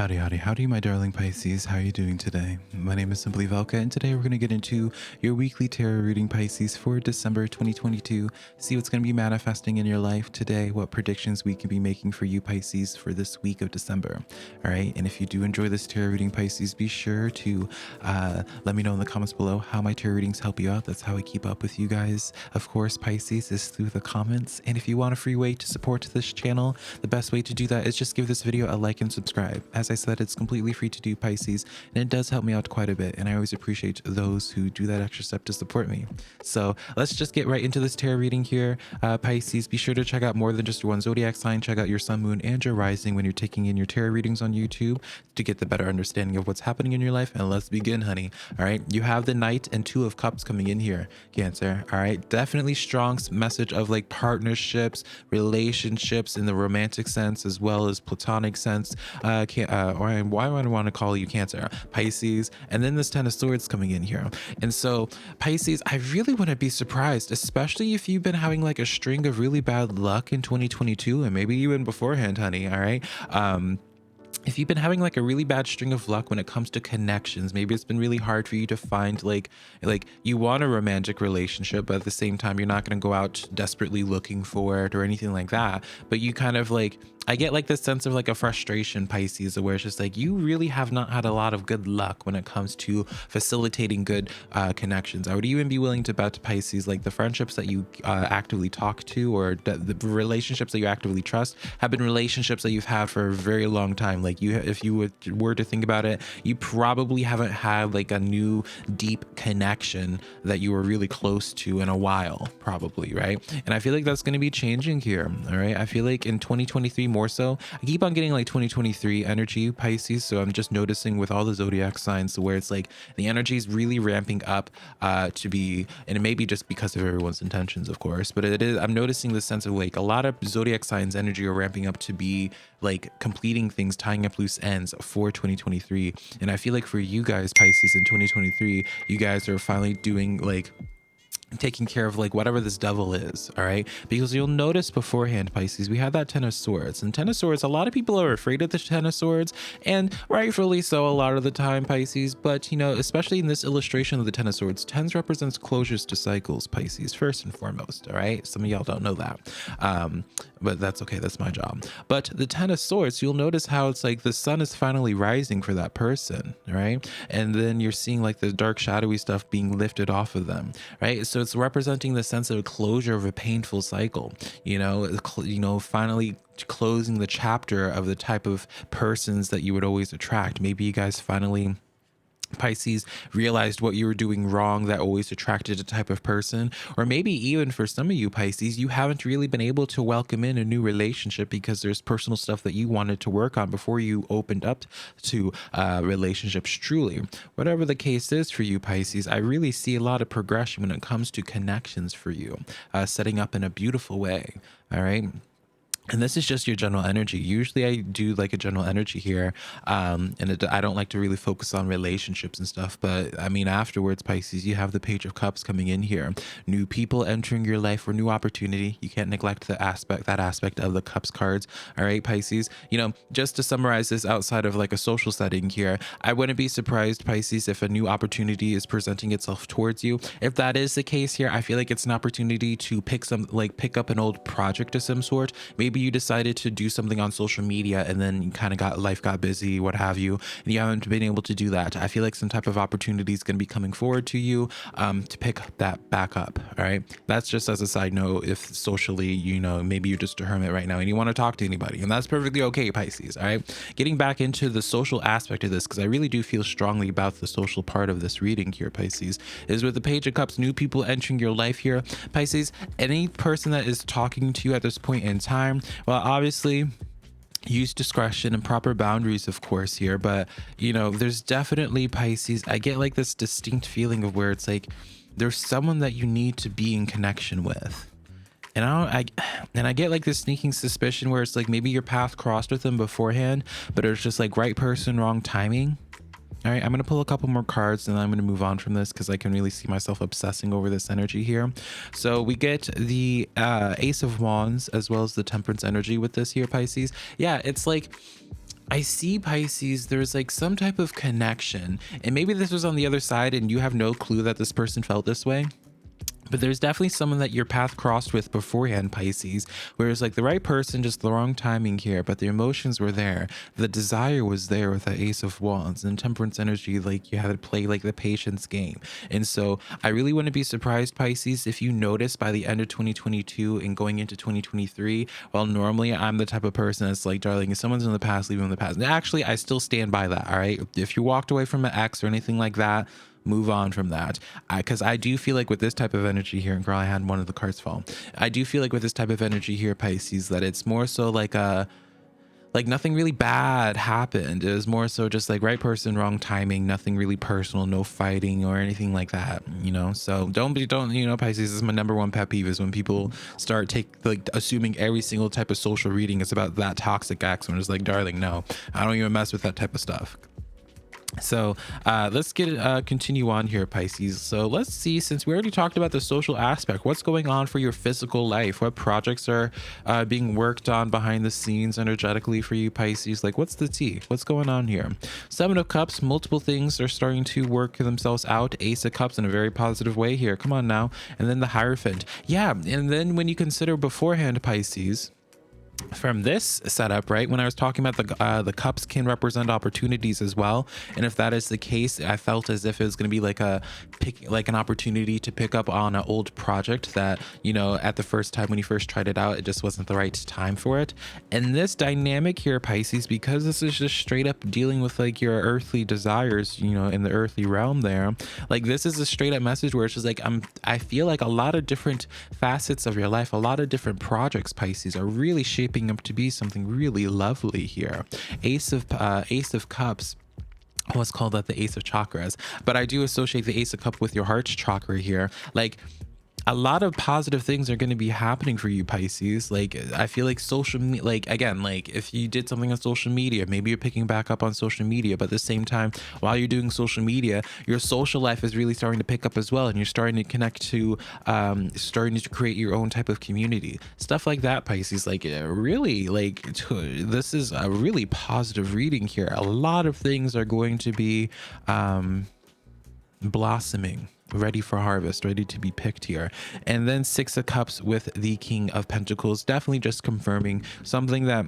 Howdy, howdy, howdy, my darling Pisces. How are you doing today? My name is SimplyVelca, and today we're going to get into your weekly tarot reading, Pisces, for December 2022. See what's going to be manifesting in your life today, what predictions we can be making for you, Pisces, for this week of December. All right, and if you do enjoy this tarot reading, Pisces, be sure to let me know in the comments below how my tarot readings help you out. That's how I keep up with you guys. Of course, Pisces, is through the comments. And if you want a free way to support this channel, the best way to do that is just give this video a like and subscribe. As I said, it's completely free to do, Pisces, and it does help me out quite a bit, and I always appreciate those who do that extra step to support me. So let's just get right into this tarot reading here. Pisces, be sure to check out more than just your one zodiac sign. Check out your sun, moon, and your rising when you're taking in your tarot readings on YouTube to get the better understanding of what's happening in your life. And let's begin, honey. All right, you have the Knight and Two of Cups coming in here, Cancer. All right, definitely strong message of like partnerships, relationships in the romantic sense as well as platonic sense. Or why would I want to call you Cancer? Pisces. And then this Ten of Swords coming in here. And so Pisces, I really wouldn't be surprised, especially if you've been having like a string of really bad luck in 2022 and maybe even beforehand, honey. All right. If you've been having like a really bad string of luck when it comes to connections, maybe it's been really hard for you to find like you want a romantic relationship, but at the same time you're not going to go out desperately looking for it or anything like that. But you kind of like, I get like this sense of like a frustration, Pisces, where it's just like you really have not had a lot of good luck when it comes to facilitating good connections. I would even be willing to bet to Pisces, like the friendships that you actively talk to or the relationships that you actively trust have been relationships that you've had for a very long time. Like if you were to think about it, you probably haven't had like a new deep connection that you were really close to in a while, probably, right? And I feel like that's going to be changing here. All right, I feel like in 2023 more so, I keep on getting like 2023 energy, Pisces. So I'm just noticing with all the zodiac signs where it's like the energy is really ramping up to be, and it may be just because of everyone's intentions, of course, but it is, I'm noticing the sense of like a lot of zodiac signs energy are ramping up to be like completing things, tying up loose ends for 2023. And I feel like for you guys, Pisces, in 2023, you guys are finally doing like taking care of like whatever this devil is. All right, because you'll notice beforehand, Pisces, we had that Ten of Swords, and Ten of Swords, a lot of people are afraid of the Ten of Swords, and rightfully so a lot of the time, Pisces. But you know, especially in this illustration of the Ten of Swords, tens represents closures to cycles, Pisces, first and foremost. All right, some of y'all don't know that, but that's okay, that's my job. But the Ten of Swords, you'll notice how it's like the sun is finally rising for that person, right? And then you're seeing like the dark shadowy stuff being lifted off of them, right? So it's representing the sense of closure of a painful cycle, finally closing the chapter of the type of persons that you would always attract. Maybe you guys finally, Pisces, realized what you were doing wrong that always attracted a type of person. Or maybe even for some of you, Pisces, you haven't really been able to welcome in a new relationship because there's personal stuff that you wanted to work on before you opened up to relationships truly. Whatever the case is for you, Pisces, I really see a lot of progression when it comes to connections for you, setting up in a beautiful way. All right. And this is just your general energy. Usually I do like a general energy here. I don't like to really focus on relationships and stuff. But I mean, afterwards, Pisces, you have the Page of Cups coming in here. New people entering your life or new opportunity. You can't neglect that aspect of the Cups cards. All right, Pisces. You know, just to summarize this outside of like a social setting here, I wouldn't be surprised, Pisces, if a new opportunity is presenting itself towards you. If that is the case here, I feel like it's an opportunity to pick up an old project of some sort. Maybe you decided to do something on social media and then you kind of life got busy, what have you, and you haven't been able to do that. I feel like some type of opportunity is going to be coming forward to you to pick that back up. All right, that's just as a side note. If socially, you know, maybe you're just a hermit right now and you want to talk to anybody, and that's perfectly okay, Pisces. All right, getting back into the social aspect of this, because I really do feel strongly about the social part of this reading here, Pisces, is with the Page of Cups, new people entering your life here, Pisces. Any person that is talking to you at this point in time, well, obviously use discretion and proper boundaries, of course, here. But, you know, there's definitely, Pisces, I get like this distinct feeling of where it's like there's someone that you need to be in connection with. And I get like this sneaking suspicion where it's like maybe your path crossed with them beforehand, but it's just like right person, wrong timing. All right, I'm going to pull a couple more cards and then I'm going to move on from this because I can really see myself obsessing over this energy here. So we get the Ace of Wands as well as the Temperance energy with this here, Pisces. Yeah, it's like I see, Pisces, there's like some type of connection, and maybe this was on the other side and you have no clue that this person felt this way. But there's definitely someone that your path crossed with beforehand, Pisces, whereas like the right person, just the wrong timing here, but the emotions were there. The desire was there with the Ace of Wands and Temperance energy. Like you had to play like the patience game. And so I really wouldn't be surprised, Pisces, if you notice by the end of 2022 and going into 2023, well, normally I'm the type of person that's like, darling, if someone's in the past, leave them in the past. And actually, I still stand by that. All right. If you walked away from an ex or anything like that, move on from that. Because I do feel like with this type of energy here, and girl, I had one of the cards fall. I do feel like with this type of energy here, Pisces, that it's more so like like nothing really bad happened. It was more so just like right person, wrong timing, nothing really personal, no fighting or anything like that, you know? So don't, you know, Pisces, this is my number one pet peeve, is when people start assuming every single type of social reading is about that toxic ex. When it's like, darling, no, I don't even mess with that type of stuff. So let's continue on here, Pisces. So let's see, since we already talked about the social aspect, what's going on for your physical life? What projects are being worked on behind the scenes energetically for you, Pisces? Like, what's the tea? What's going on here? Seven of Cups, multiple things are starting to work themselves out. Ace of Cups in a very positive way here. Come on now. And then the Hierophant. Yeah, and then when you consider beforehand, Pisces, from this setup, right, when I was talking about the cups can represent opportunities as well, and if that is the case, I felt as if it was going to be like an opportunity to pick up on an old project that, you know, at the first time when you first tried it out, it just wasn't the right time for it. And this dynamic here, Pisces, because this is just straight up dealing with like your earthly desires, you know, in the earthly realm there, like this is a straight up message where it's just like, I feel like a lot of different facets of your life, a lot of different projects, Pisces, are really shaping up to be something really lovely here. Ace of Cups. What's called that the Ace of Chakras, but I do associate the Ace of Cup with your heart chakra here. Like, a lot of positive things are going to be happening for you, Pisces. Like, I feel like like again, like if you did something on social media, maybe you're picking back up on social media, but at the same time, while you're doing social media, your social life is really starting to pick up as well. And you're starting to connect to, starting to create your own type of community, stuff like that, Pisces. Like really, like this is a really positive reading here. A lot of things are going to be, blossoming, ready for harvest, ready to be picked here. And then Six of Cups with the King of Pentacles, definitely just confirming something that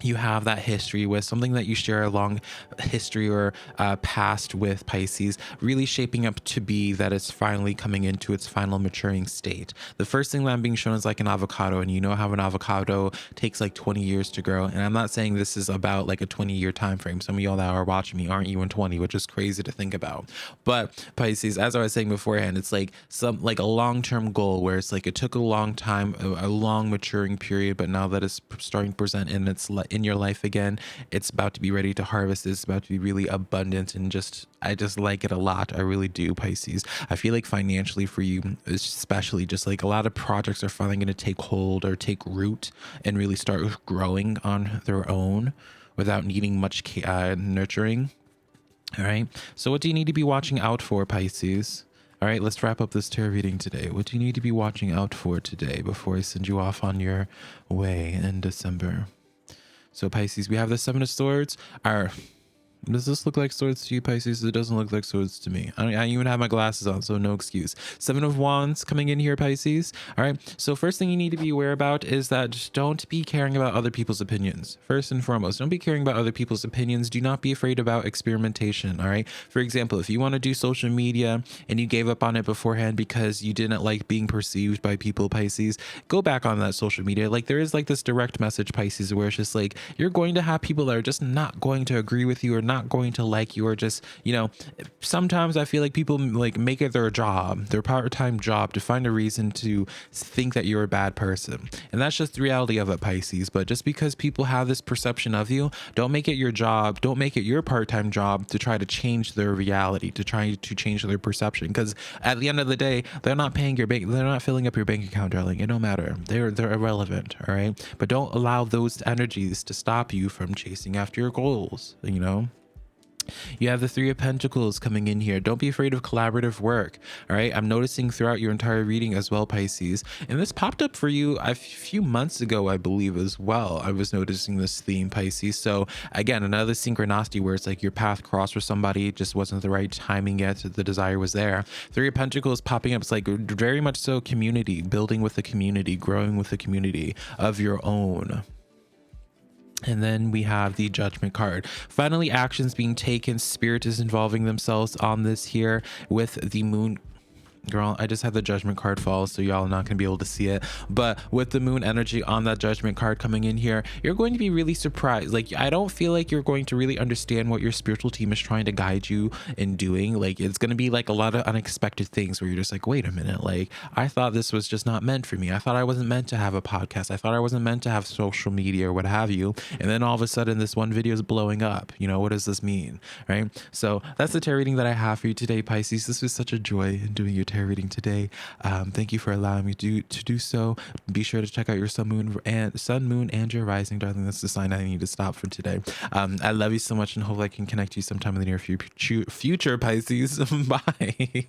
you have that history with, something that you share a long history or past with, Pisces, really shaping up to be that it's finally coming into its final maturing state. The first thing that I'm being shown is like an avocado, and you know how an avocado takes like 20 years to grow. And I'm not saying this is about like a 20-year time frame. Some of y'all that are watching me aren't even 20, which is crazy to think about. But Pisces, as I was saying beforehand, it's like a long-term goal where it's like it took a long time, a long maturing period, but now that it's starting to present in your life again, it's about to be ready to harvest. It's about to be really abundant, and I just like it a lot. I really do, Pisces. I feel like financially for you, especially, just like a lot of projects are finally going to take hold or take root and really start growing on their own without needing much nurturing. All right. So what do you need to be watching out for, Pisces? All right, let's wrap up this tarot reading today. What do you need to be watching out for today before I send you off on your way in December? So Pisces, we have the Seven of Swords. Does this look like swords to you, Pisces? It doesn't look like swords to me. I even have my glasses on, so no excuse. Seven of Wands coming in here, Pisces. All right. So first thing you need to be aware about is that just don't be caring about other people's opinions. First and foremost, don't be caring about other people's opinions. Do not be afraid about experimentation. All right. For example, if you want to do social media and you gave up on it beforehand because you didn't like being perceived by people, Pisces, go back on that social media. Like there is like this direct message, Pisces, where it's just like you're going to have people that are just not going to agree with you or not going to like you, or just, you know, sometimes I feel like people like make it their job, their part-time job, to find a reason to think that you're a bad person. And that's just the reality of it, Pisces. But just because people have this perception of you, don't make it your job, don't make it your part-time job to try to change their reality, to try to change their perception. Because at the end of the day, they're not paying your bank, they're not filling up your bank account, darling. It don't matter. They're irrelevant. All right. But don't allow those energies to stop you from chasing after your goals, you know. You have the Three of Pentacles coming in here. Don't be afraid of collaborative work. All right. I'm noticing throughout your entire reading as well, Pisces. And this popped up for you a few months ago, I believe, as well. I was noticing this theme, Pisces. So again, another synchronicity where it's like your path crossed for somebody, it just wasn't the right timing yet. The desire was there. Three of Pentacles popping up. It's like very much so community, building with the community, growing with the community of your own. And then we have the Judgment card. Finally, actions being taken. Spirit is involving themselves on this here with the Moon. Girl, I just had the Judgment card fall, so y'all are not gonna be able to see it, but with the Moon energy on that Judgment card coming in here, you're going to be really surprised. Like, I don't feel like you're going to really understand what your spiritual team is trying to guide you in doing. Like, it's gonna be like a lot of unexpected things where you're just like, wait a minute, like, I thought this was just not meant for me. I thought I wasn't meant to have a podcast. I thought I wasn't meant to have social media or what have you. And then all of a sudden this one video is blowing up. You know, what does this mean? Right? So that's the tarot reading that I have for you today, Pisces. This was such a joy doing your tarot reading today. Thank you for allowing me to do so. Be sure to check out your sun, moon, and your rising, darling. That's the sign I need to stop for today. I love you so much and hope I can connect you sometime in the near future, Pisces. Bye.